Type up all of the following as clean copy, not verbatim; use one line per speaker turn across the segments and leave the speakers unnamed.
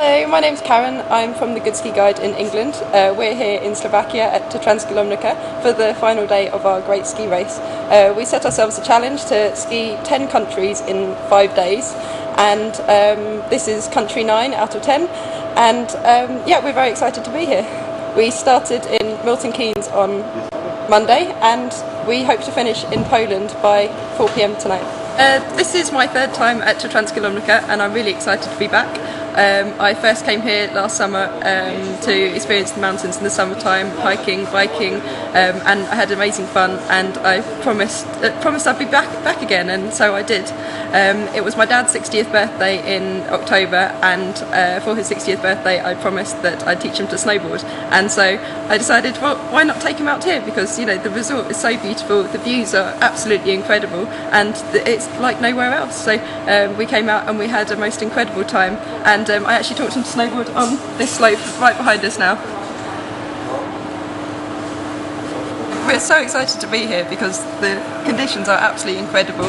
Hello, my name's Karen. I'm from the Good Ski Guide in England. We're here in Slovakia at Tatras for the final day of our great ski race. We set ourselves a challenge to ski 10 countries in 5 days, and this is country 9 out of 10, and yeah, we're very excited to be here. We started in Milton Keynes on Monday, and we hope to finish in Poland by 4 PM tonight. This is my 3rd time at Tatras, and I'm really excited to be back. I first came here last summer to experience the mountains in the summertime, hiking, biking, and I had amazing fun, and I promised I'd be back again, and so I did. It was my dad's 60th birthday in October, and for his 60th birthday I promised that I'd teach him to snowboard, and so I decided, well, why not take him out here, because you know the resort is so beautiful, the views are absolutely incredible, and it's like nowhere else. So we came out and we had a most incredible time, and I actually taught him to snowboard on this slope right behind us now. We're so excited to be here because the conditions are absolutely incredible.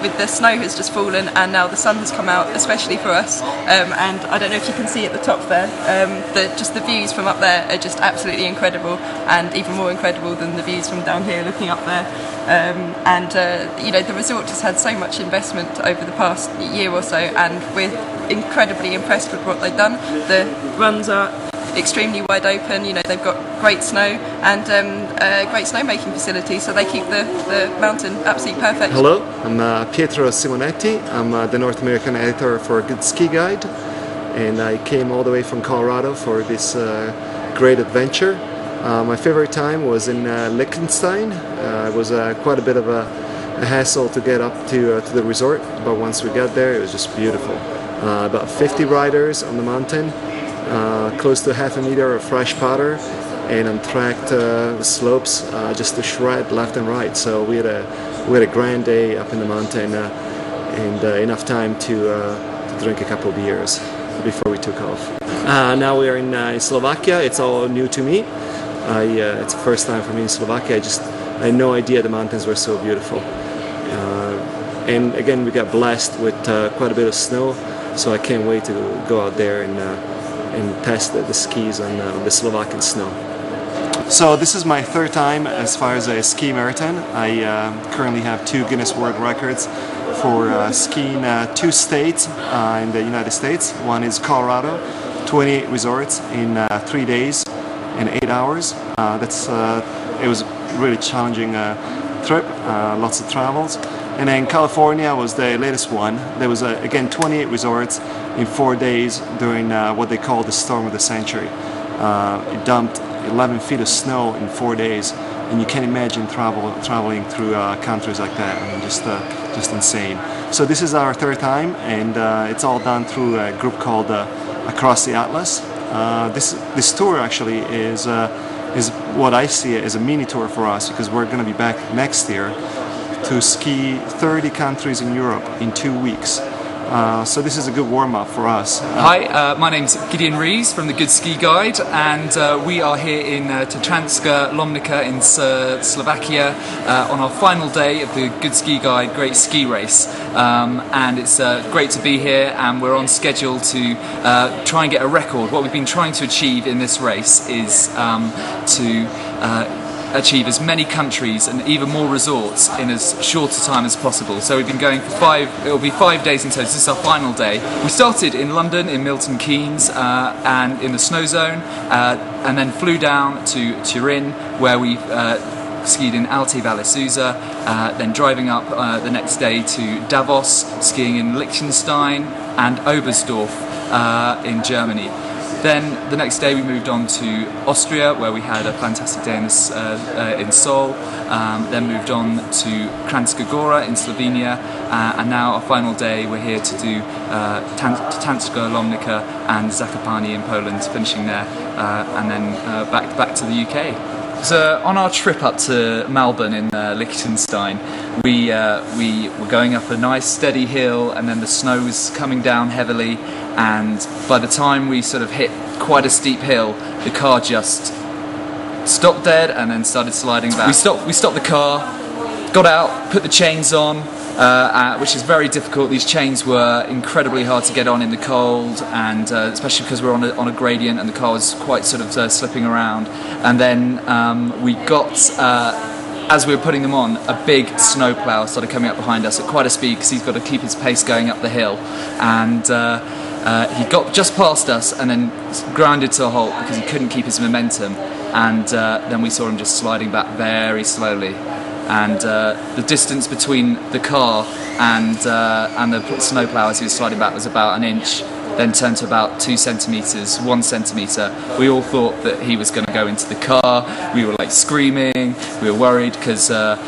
With the snow has just fallen and now the sun has come out, especially for us. And I don't know if you can see at the top there, just the views from up there are just absolutely incredible, and even more incredible than the views from down here looking up there. You know, the resort has had so much investment over the past year or so, and we're incredibly impressed with what they've done. The runs are extremely wide open, you know, they've got great snow and great snowmaking facilities, so they keep the mountain absolutely perfect.
Hello, I'm Pietro Simonetti. I'm the North American editor for Good Ski Guide, and I came all the way from Colorado for this great adventure. My favorite time was in Liechtenstein. It was quite a bit of a hassle to get up to the resort, but once we got there it was just beautiful. About 50 riders on the mountain, close to half a meter of fresh powder, and untracked slopes just to shred left and right. So we had a grand day up in the mountain, and enough time to drink a couple of beers before we took off. Now we are in Slovakia. It's all new to me. It's the first time for me in Slovakia. I had no idea the mountains were so beautiful. And again, we got blessed with quite a bit of snow, so I can't wait to go out there and test the skis on the Slovakian snow. So this is my 3rd time as far as a ski marathon. I currently have 2 Guinness World Records for skiing 2 states in the United States. One is Colorado, 28 resorts in 3 days and 8 hours. It was a really challenging trip, lots of travels. And then California was the latest one. There was again 28 resorts in 4 days during what they call the storm of the century. It dumped 11 feet of snow in 4 days, and you can't imagine traveling through countries like that. I mean, just insane. So this is our 3rd time, and it's all done through a group called Across the Atlas. This tour actually is what I see as a mini tour for us, because we're going to be back next year to ski 30 countries in Europe in 2 weeks. So this is a good warm-up for us.
Hi, my name's Gideon Rees from the Good Ski Guide, and we are here in Tatranska in Slovakia on our final day of the Good Ski Guide Great Ski Race. And it's great to be here, and we're on schedule to try and get a record. What we've been trying to achieve in this race is to achieve as many countries and even more resorts in as short a time as possible. So we've been going for it'll be 5 days in total. This is our final day. We started in London, in Milton Keynes, and in the snow zone, and then flew down to Turin, where we skied in Alti Valle Susa, then driving up the next day to Davos, skiing in Liechtenstein and Oberstdorf in Germany. Then the next day we moved on to Austria, where we had a fantastic day in Seoul. Then moved on to Kranjska Gora in Slovenia, and now our final day we're here to do Tatranska and Zakopane in Poland, finishing there, and then back to the UK. So on our trip up to Melbourne in Liechtenstein, we were going up a nice steady hill, and then the snow was coming down heavily, and by the time we sort of hit quite a steep hill, the car just stopped dead and then started sliding back. We stopped the car, got out, put the chains on, which is very difficult. These chains were incredibly hard to get on in the cold, and especially because we're on a gradient and the car was quite sort of slipping around. And then we got, as we were putting them on, a big snowplow started coming up behind us at quite a speed because he's got to keep his pace going up the hill. And he got just past us and then grounded to a halt because he couldn't keep his momentum. And then we saw him just sliding back very slowly. And the distance between the car and the snowplow as he was sliding back was about an inch, then turned to about 2 centimetres, 1 centimetre. We all thought that he was going to go into the car. We were like screaming. We were worried because of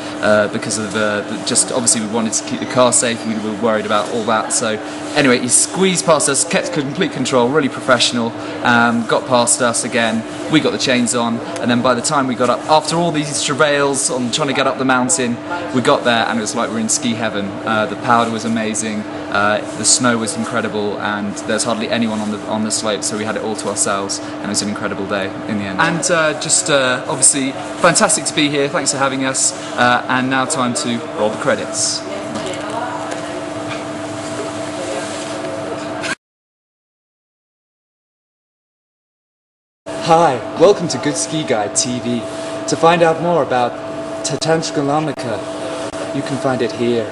just obviously we wanted to keep the car safe. We were worried about all that. So anyway, he squeezed past us, kept complete control, really professional. Got past us again. We got the chains on, and then by the time we got up, after all these travails on trying to get up the mountain, we got there and it was like we're in ski heaven. The powder was amazing. The snow was incredible, and there's hardly anyone on the slope, so we had it all to ourselves, and it was an incredible day in the end. And just obviously fantastic to be here. Thanks for having us. And now time to roll the credits.
Hi, welcome to Good Ski Guide TV. To find out more about Tatanska, you can find it here.